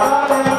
Hare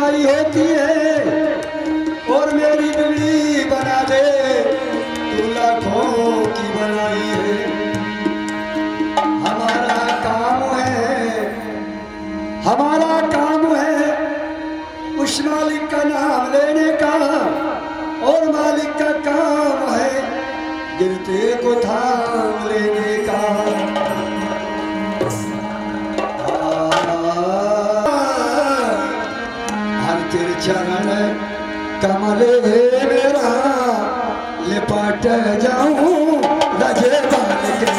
सुनाई होती है और मेरी बिगड़ी बना दे तू लाखों की बनाई है। हमारा काम है उस मालिक का नाम लेने का और मालिक का काम है गिरते को थाम लेने का। तेरे चरण कमले मेरा लिपट जाऊं रजे बाल के।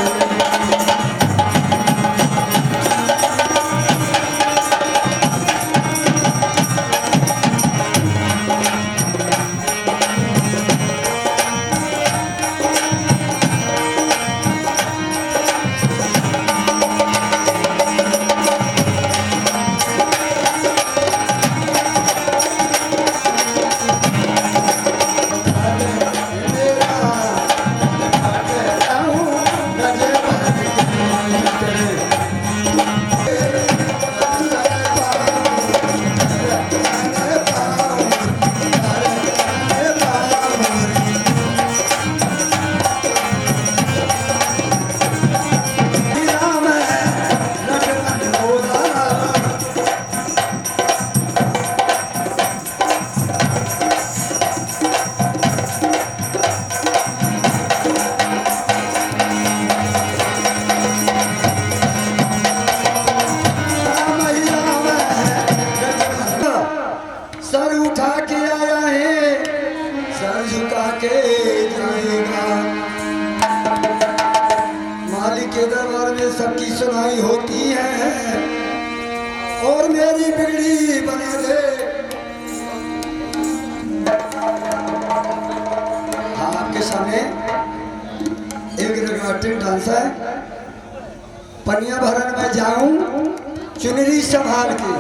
मालिक के दरबार में सबकी सुनाई होती है और मेरी बिगड़ी बना दे। आपके सामने एक रंगाटिन डांस है। पनिया भरन में जाऊं चुनरी संभाल के।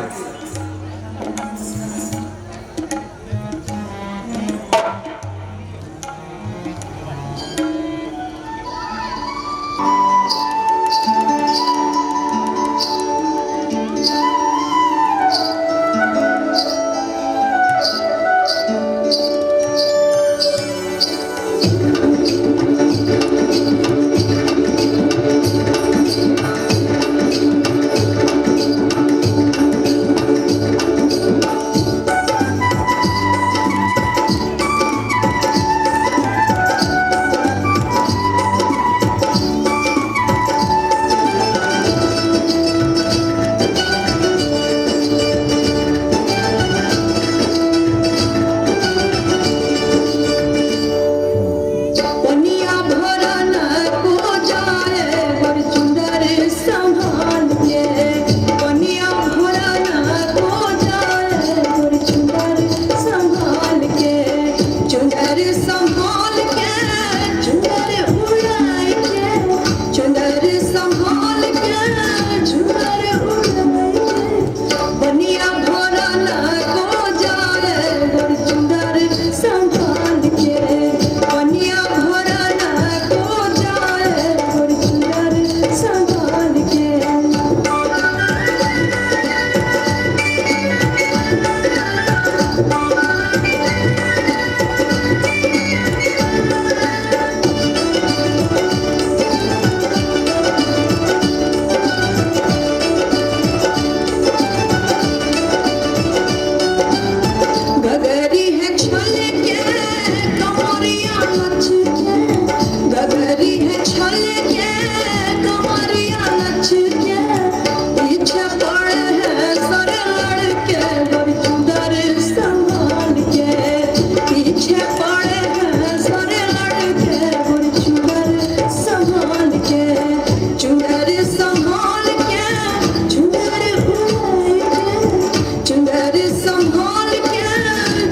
संभाल के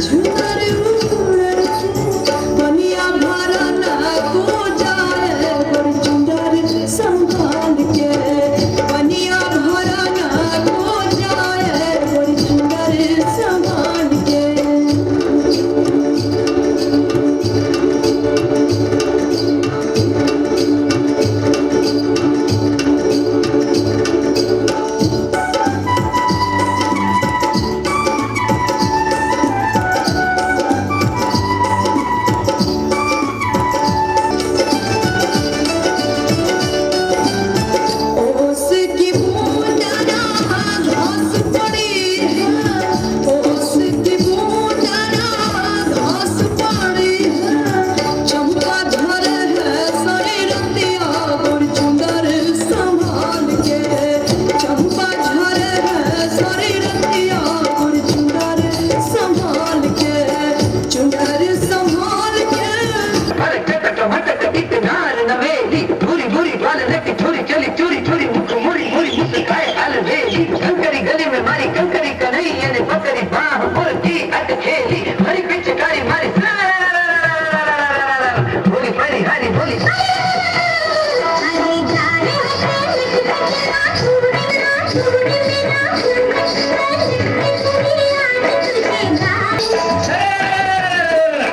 झुमर उड़ के बनिया भरना भोली बड़ी हरी भोली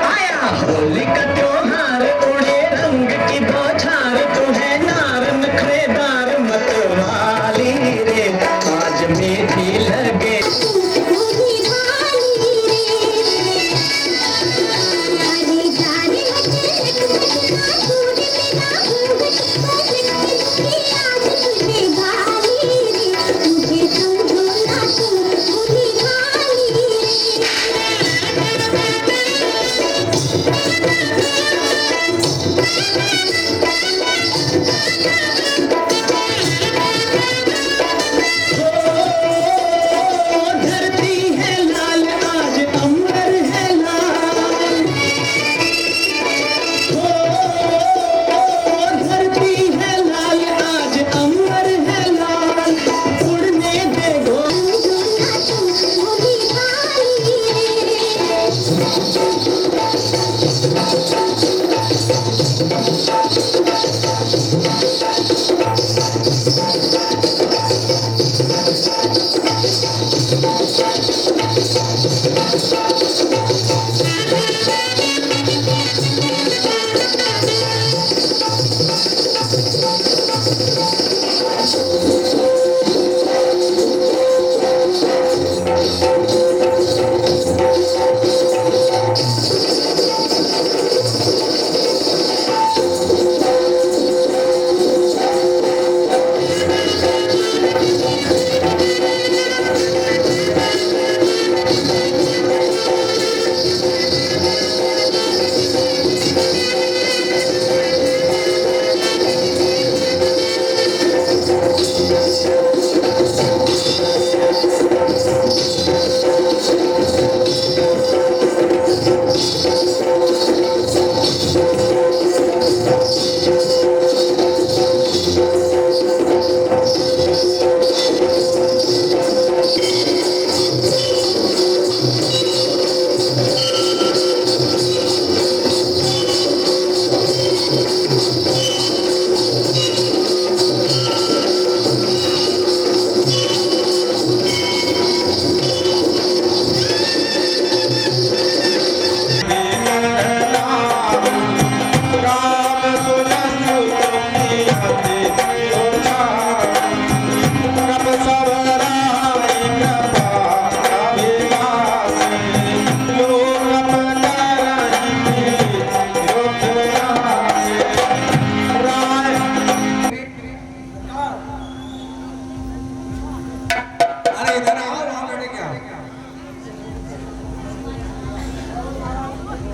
आया होली का त्योहार उड़े रंग की बौछार तुम्हें नार नखरेदार मतवाली रे आज मीठी लगे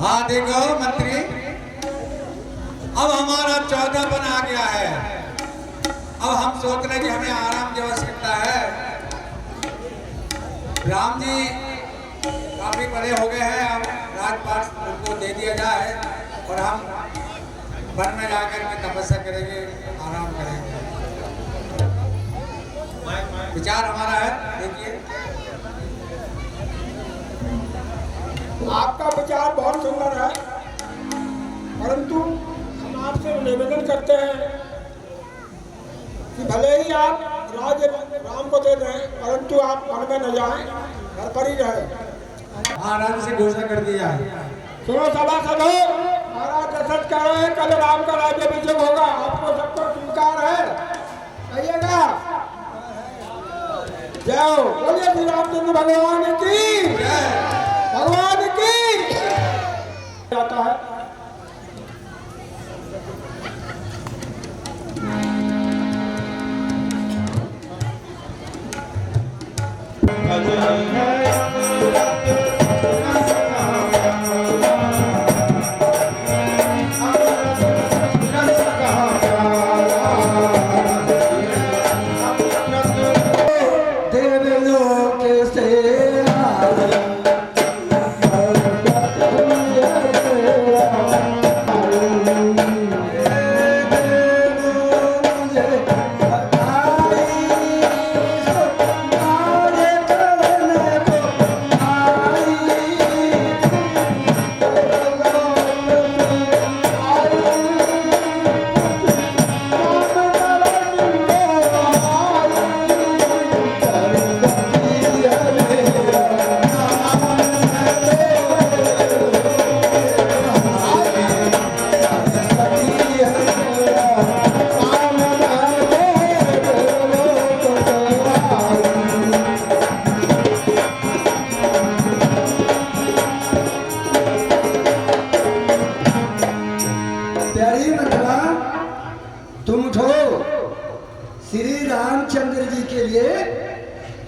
हाँ देखो मंत्री, अब हमारा 14 आ गया है। अब हम सोच रहे कि हमें आराम की आवश्यकता है। राम जी काफी बड़े हो गए हैं, अब राजपाट उनको दे दिया जाए और हम वन में जाकर के तपस्या करेंगे, आराम करेंगे। विचार हमारा है, देखिए। आपका विचार बहुत सुंदर है, परंतु हम आपसे निवेदन करते हैं कि भले ही आप राज्य राम को दे दें, परंतु आप वन में न जाएं, घर पर ही रहें। आराम से घोषणा कर दी जाए। सुनो सभासदों, महाराज दशरथ कह रहे हैं कल राम का राज्य अभिषेक होगा, आपको सबको स्वीकार है, कहिएगा। जय हो, बोलिए श्री रामचंद्र भगवान की, भगवान की जाता है। प्यारी मथुरा, तुम उठो। श्री रामचंद्र जी के लिए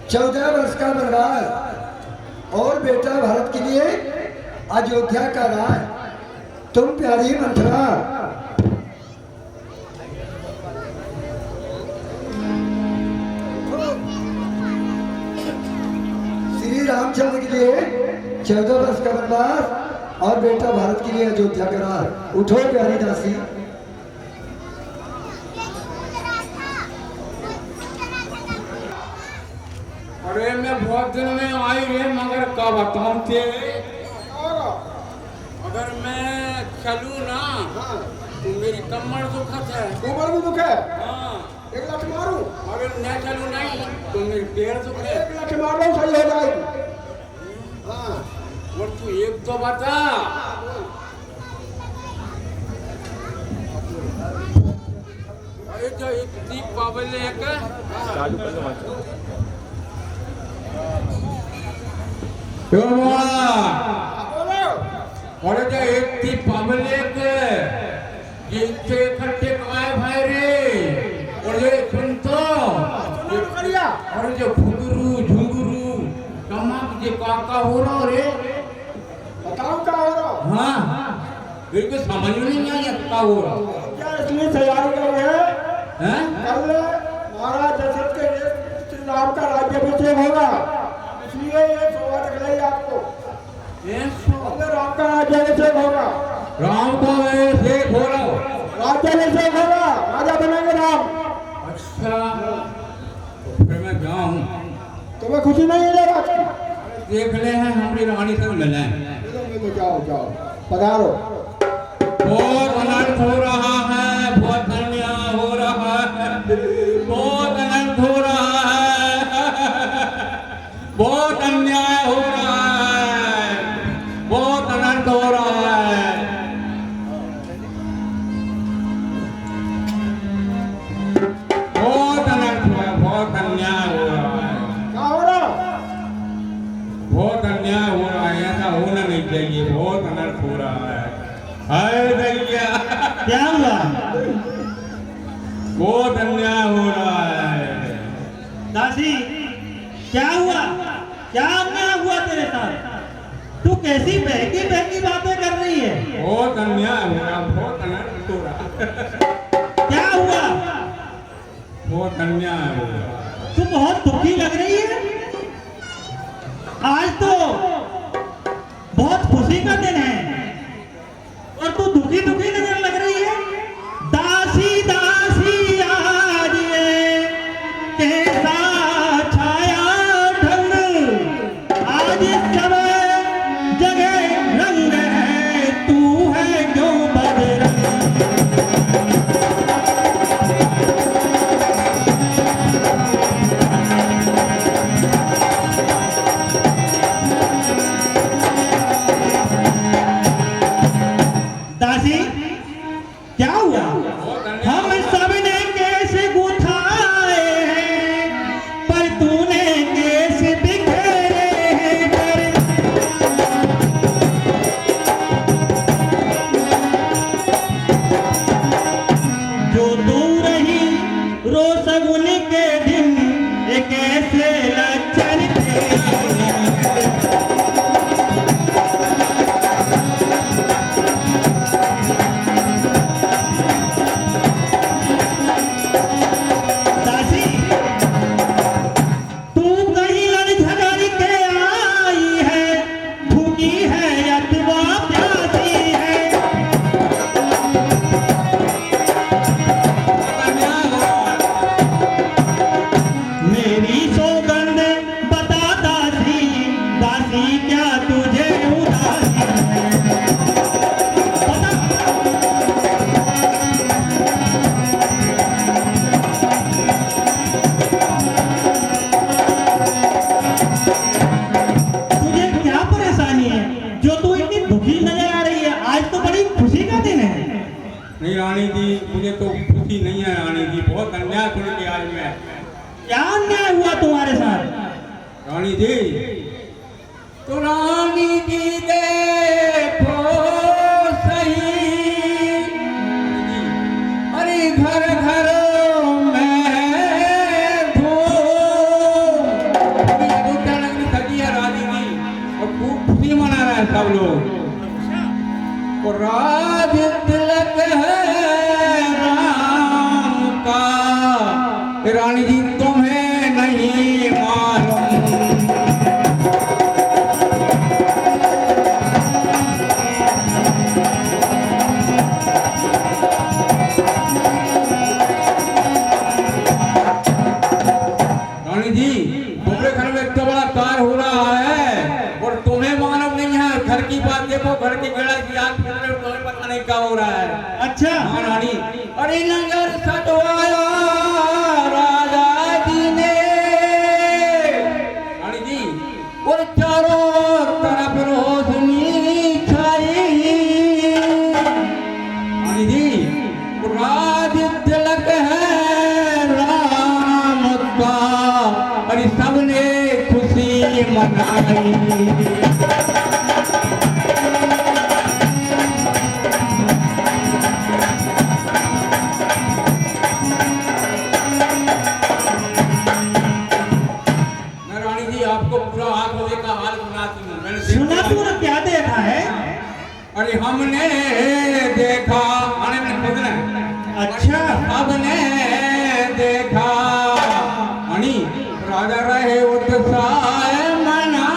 14 वर्ष का वनवास और बेटा भरत के लिए अयोध्या का राज। तुम प्यारी मथुरा, श्री रामचंद्र के लिए 14 वर्ष का वनवास और बेटा भारत के लिए अयोध्या का राज। उठो प्यारी दासी। अरे मैं बहुत दिन में आई रे, मगर का बताऊं ते अगर मैं चलूं ना तो मेरी कमर दुखत है। ऊपर भी दुख है। हाँ, एक लाख मारू। अगर मैं चलूं नहीं तो मेरे पैर दुखे। एक लाख मार लो, सही हो जाएगी। हाँ। और तू एक तो बता, अरे जो इतनी पावले है क्या? बोलो। अरे जो इतनी पावले के जितने इकट्ठे आए भाई रे, और ये सुन तो करिया। अरे जो घुंगरू झुंगरू कमाक जे काका हो रहा रे। बताओ क्या हो रहा। हाँ, मेरे को समझ में नहीं आया क्या हो रहा। क्या इसलिए तैयारी कर रहे हैं? हैं? कल महाराज दशरथ के श्री राम का राज्याभिषेक होगा, इसलिए ये शोभा दिखलाई आपको। कल राम का राज्याभिषेक होगा। राम का अभिषेक हो रहा हो। राज्याभिषेक होगा, राजा बनेंगे राम। अच्छा, तो फिर मैं जाऊं। तुम्हें खुशी नहीं है बात की? देख ले हैं हमारी रानी से मिलना है। मिलो, जाओ जाओ, पधारो। बहुत अनर्थ हो रहा है, बहुत अन्याय हो रहा है, बहुत अनर्थ हो रहा है, बहुत अन्याय हो रहा है, बहुत अनर्थ हो रहा है। बहुत अनर्थ हुआ है, बहुत अन्याय हो रहा है, क्या हो रहा? बहुत अन्याय हो रहा है। ऐसा होना नहीं चाहिए, बहुत अनर्थ हो रहा है। हाय दैया, क्या हुआ? बहुत अन्याय हो रहा है। दासी, क्या हुआ? क्या अन्याय हुआ तेरे साथ? तू कैसी बहकी बहकी बातें कर रही है? बहुत अन्याय हो रहा, बहुत अनर्थ हो रहा। क्या हुआ? बहुत अन्याय हो रहा। तू बहुत दुखी लग रही है। आज तो बहुत खुशी का दिन है और तू दुखी दुखी नजर लग रही है। दासी दासी आज ये कैसा छाया ढंग, आज इस समय जगह रंग है, तू है क्यों बदरंग। दासी, क्या हुआ? हम सबने केस गुथाए हैं, पर तूने केस बिखेरे हैं। जो तू रही रोसगुन के दिन, एक ऐसे लक्षण थे। दासी, तू कहीं लड़ झगड़ के आई है, भूखी है अथवा प्यासी है। मेरी सौगंध बता दासी, दासी क्या तुझे उदासी है? बता। तुझे क्या परेशानी है जो तू इतनी दुखी नजर आ रही है? आज तो बड़ी खुशी का दिन है। नहीं रानी जी, मुझे तो खुशी नहीं है रानी जी, बहुत अन्याय सुन के आज मैं। क्या अन्याय हुआ तुम्हारे साथ? रानी जी, तो रानी जी देखो सही, वो राज तिलक है राम का, रानी जी तुम्हें नहीं मालूम। रानी जी तुम्हारे घर में इतना बड़ा कार हो रहा है और तुम्हें मालूम नहीं है। घर की बात देखो, घर की गड़ा की आग तुम्हें पता नहीं क्या हो रहा है। अच्छा हाँ रानी, अरे नगर सजवाया राजा जी ने, रानी जी और चारों तरफ रोशनी छाई। रानी जी राज तिलक है राम का, अरे सबने खुशी मनाई। मैं रानी जी आपको पूरा आग होने का हाल सुनाती हूँ। मैंने सुना तूने क्या देखा है? अरे हमने देखा, अरे मैंने खुद ने, अच्छा हमने देखा अनी राजा रहे उत्साह मना,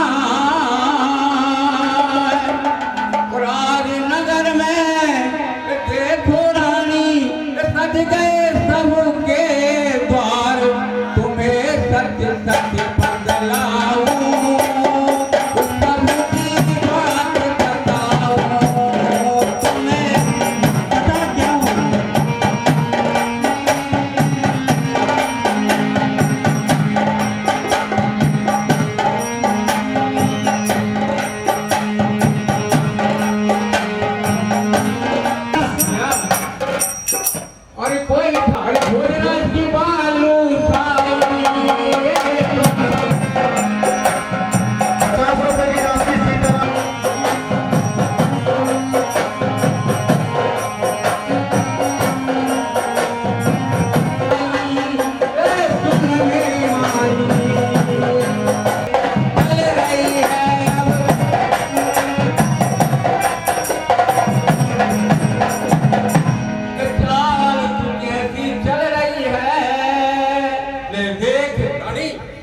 राजनगर में देखो रानी सज गए सबके द्वार, तुम्हें सत्य सत्य बदलाऊं, सबकी बात बताऊं, तुम्हें बता क्या हुआ? अरे कोई अरे भोजराज की बालू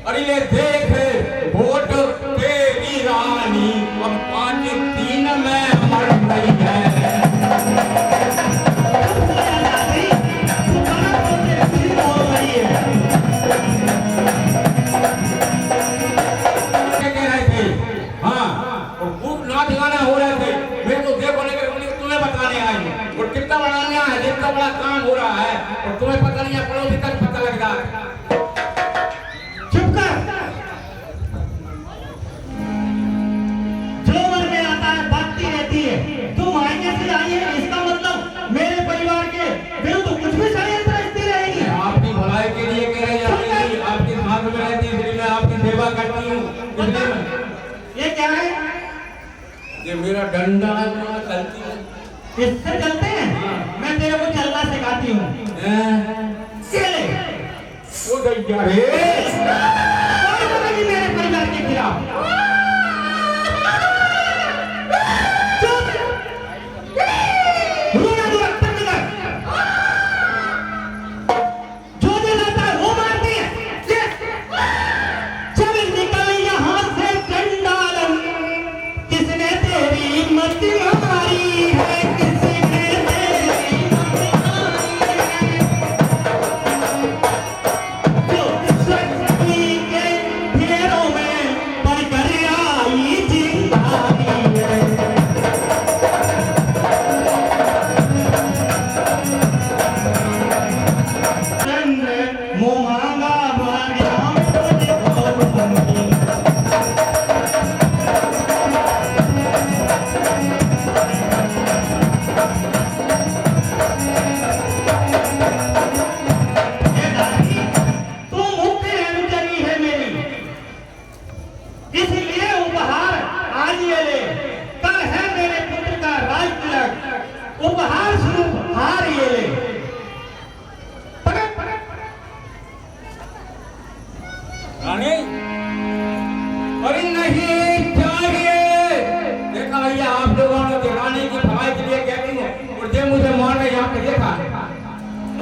अरे ले देख वोट तेरी रानी अब 5-3 में मर गई है। क्या कह रहे थे? हाँ और खूब नाच गाना हो रहे थे। मैं तो देखो लेकर तुम्हें बताने आई हूँ और कितना बड़ा नया है, जितना बड़ा काम हो रहा है और तुम्हें पता नहीं है, पड़ोसी तक पता लग रहा है। चुप कर। जो मन में आता है बातती रहती है। तुम आएंगे से आई है, इसका मतलब मेरे परिवार के विरुद्ध कुछ भी षड्यंत्र रचती रहेगी। आपकी भलाई के लिए कह रही है, आपकी साथ में रहती है, इसलिए मैं आपकी सेवा करती हूँ। इसलिए ये क्या है? ये मेरा डंडा है, मैं चलती हूँ। इससे चलते हैं? मैं तेरे को चलना सिखाती हूँ। चले। वो दैया रे। कोई बोलेगी मेरे परिवार के खिलाफ। चुप। रोना दो, बंद कर। जो दिल आता है वो मारती है। चल निकल यहाँ से चंडालन, किसने तेरी मत मारी है, किसने तेरी मत मारी है। जो शक्ति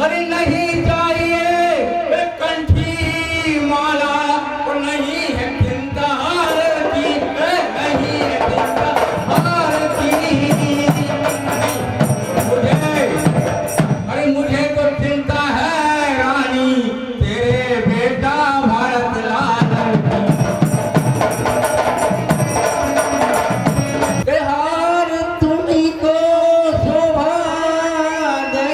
अरे नहीं चाहिए कंठी माला और नहीं है चिंता हार की, नहीं है चिंता हार की। मुझे तो चिंता है रानी तेरे बेटा भारत लाल की। हार तुम्ही को शोभा दे,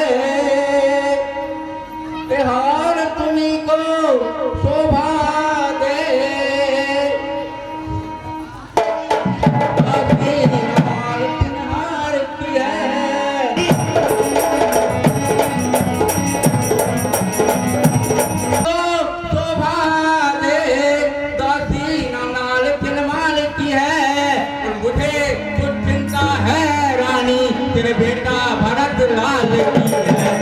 हार तुम्ही को शोभा दे, अभी हार तुम्हार की है। शोभा दे दासी नाल किनमाल की है। मुझे कुछ चिंता है रानी तेरे बेटा भरत लाल की है।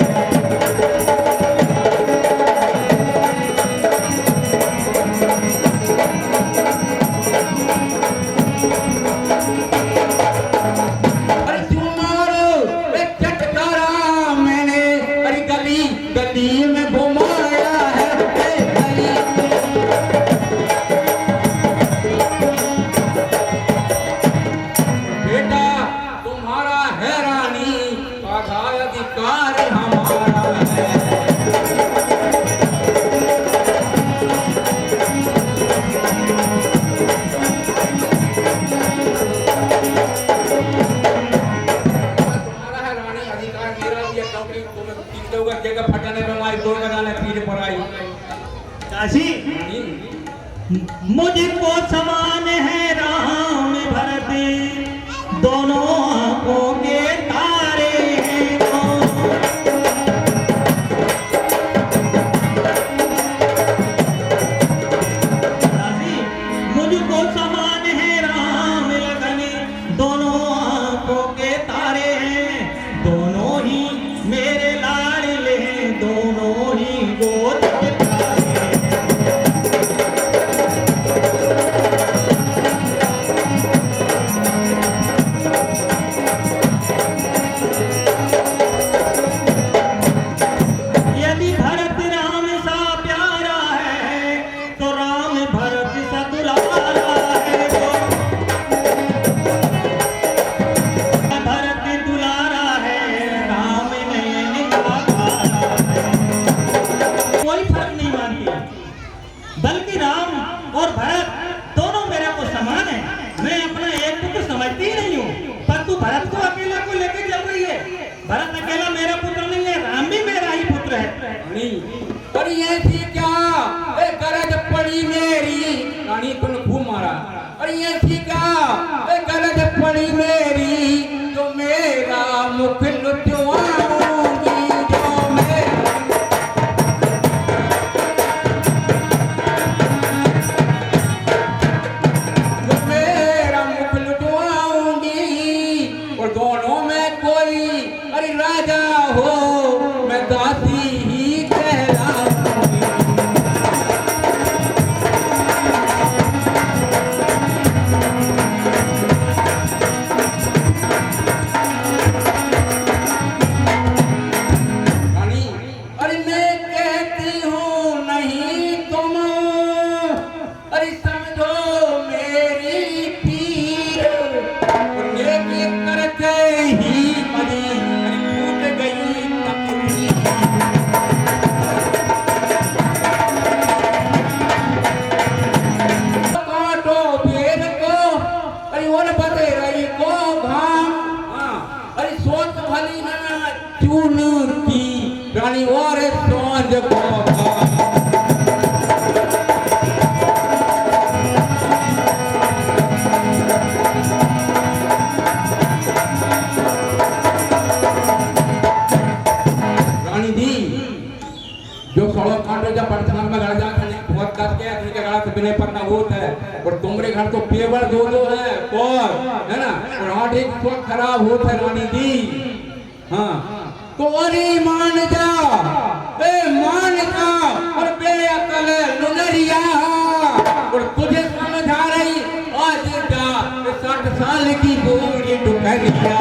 अरे क्यों मारो एक चटकारा मैंने, अरे गली गली में घुमाया है गली। बेटा तुम्हारा है रानी आधा अधिकार हमारा है। तुम्हारा है रानी अधिकार मेरा भी है, क्योंकि तुम्हें तीन लोग जगह फटाने पे हमारी दो लगाने पीछे पर आई। काशी मुझको समान है राम भरत, दोनों आंखों के तारे हैं। काशी मुझको समान है राम लगन, दोनों आंखों के तारे हैं। दोनों ही मेरे लाडले हैं, दोनों ही गोद के तारे हैं। यदि भरत राम सा प्यारा है तो राम भरत सा दुलारा है। भरत दुलारा है, राम नयन का तारा है। कोई फर्क नहीं मानती, बल्कि राम और भरत दोनों मेरे को समान है। मैं अपना एक पुत्र समझती ही नहीं हूँ, पर तू भरत को अकेला को लेके चल रही है। भरत अकेला मेरा पुत्र नहीं है, राम भी मेरा ही पुत्र है। पर ये थी क्या ए गरज पड़ी मेरी रानी तुमने खूब मारा। और ये थी क्या ए गरज पड़ी मेरी जो मेरा मुख लुटवाऊंगी, जो मेरा मुख लुटवाऊंगी। और दोनों में कोई अरे राजा हो मैं दासी ही कहलाऊंगी। रानी अरे मैं कहती हूँ नहीं तुम अरे समझो मेरी पीर। और नेकी करते ही अरे टूट गई तकदीर। काटो पेड़ को अरे और बदे रही को घाम। अरे सोच भली ना चून की रानी और सांझ को घाम। रानी दी जो सड़क काटो जब बर्तमान में घर जाकर बहुत कस के आदमी के घर से बिना पड़ना होता है। और तुम्हारे घर तो पेवर दो दो है और है ना, और आठ एक तो खराब होता है रानी दी। हाँ तो अरे मान जा मान जा और बेअकल लुनरिया। और तुझे समझ आ रही आज का 60 साल की बूढ़ी डुकरिया।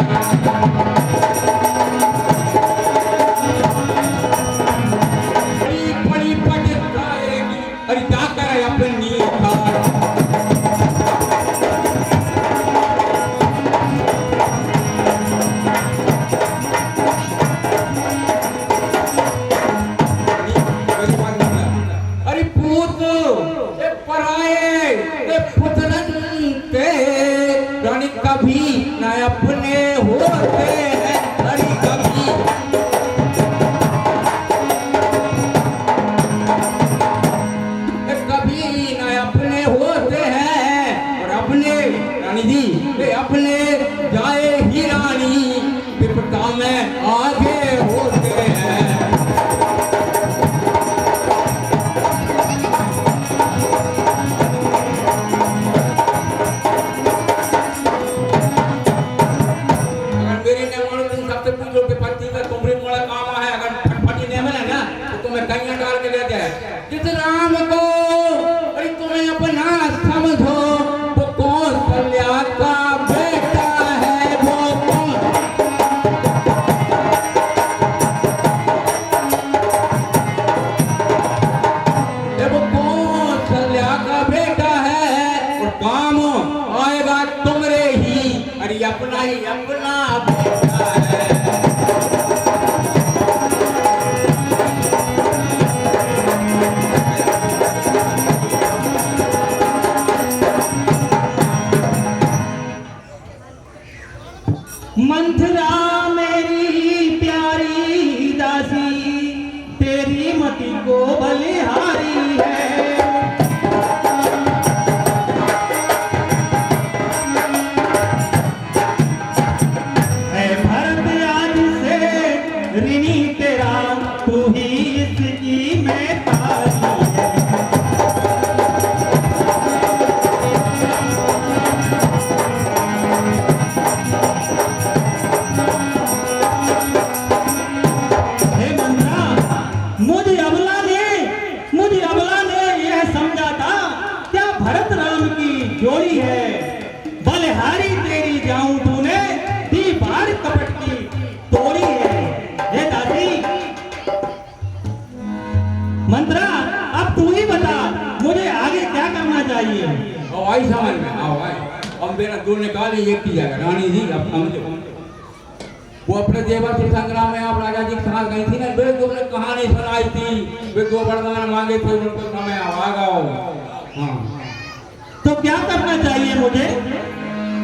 मंत्रा अब तू ही बता मुझे आगे क्या करना चाहिए। और आई समझ में आओ आई। अब मेरा दो निकाले एक किया रानी जी अब समझो। वो अपने देवर से संग्राम में आप राजा जी के साथ गई थी ना, वे जो ने कहानी सुनाई थी, वे दो वरदान मांगे थे, उनको समय आवागा हो। हाँ तो क्या करना चाहिए मुझे।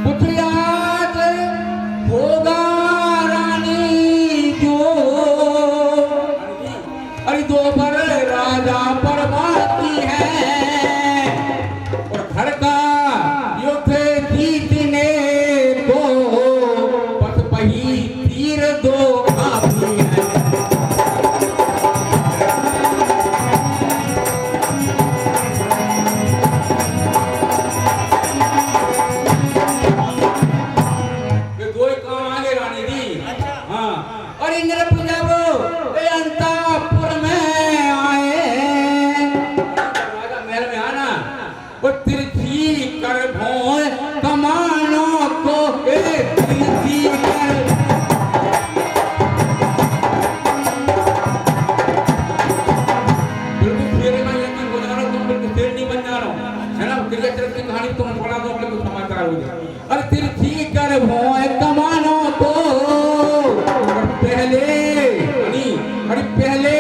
कुछ याद होगा रानी जो, अरे दो पर राजा पर बाकी है और घर का युद्ध जीतने को बस वही तीर दो काफी है। ये दो ही काम आगे रानी जी। हाँ और इंद्र जब अंतापुर में आए, राजा महल में आना, वो तिरछी कर भों कमानों को तिरछी कर बिल्कुल शेर का यकीन हो जा रहा, तुम बिल्कुल शेर नहीं बन जा रहा है ना। क्रिया चरित्र की कहानी तुम पढ़ा दो, बिल्कुल समाचार हो जाए। अरे तिरछी कर भों कमानों को पहले अरे पहले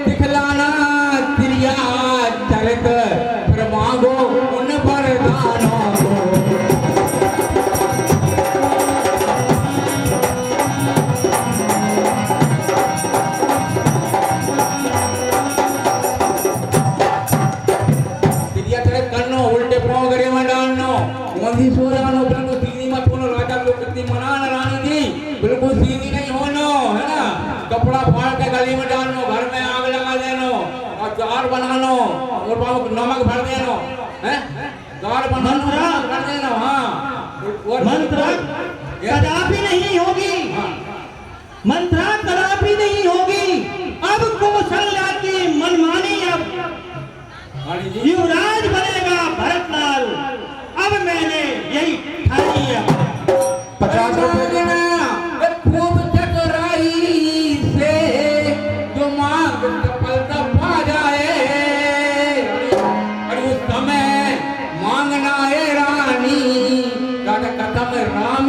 दिखलाना क्रिया चरित फिर मांगो उन वरदानों को। क्रिया चरित करनो, उल्टे पाँव गरे में डालनो, मोदी सो जानो, बिल्कुल सीधी मत होनो। राजा लोग कितनी मनान रानी जी, बिल्कुल सीधी नहीं होनो है ना। कपड़ा फाड़ के गली में डालनो, घर में आग लगा देनो और चार बनानो और बाबू नमक भर देनो हैं, चार बनानो भर देनो। हाँ मंत्रा कदापि नहीं होगी, मंत्रा कदापि नहीं होगी। अब कौशल्या की मनमानी, अब युवराज बनेगा भरतलाल। अब मैंने यही ठानी है। 50 रुपए देना खूब चतुराई से जो मांग सफलता पा जाए। और उस समय मांगना है रानी, राजा कदम राम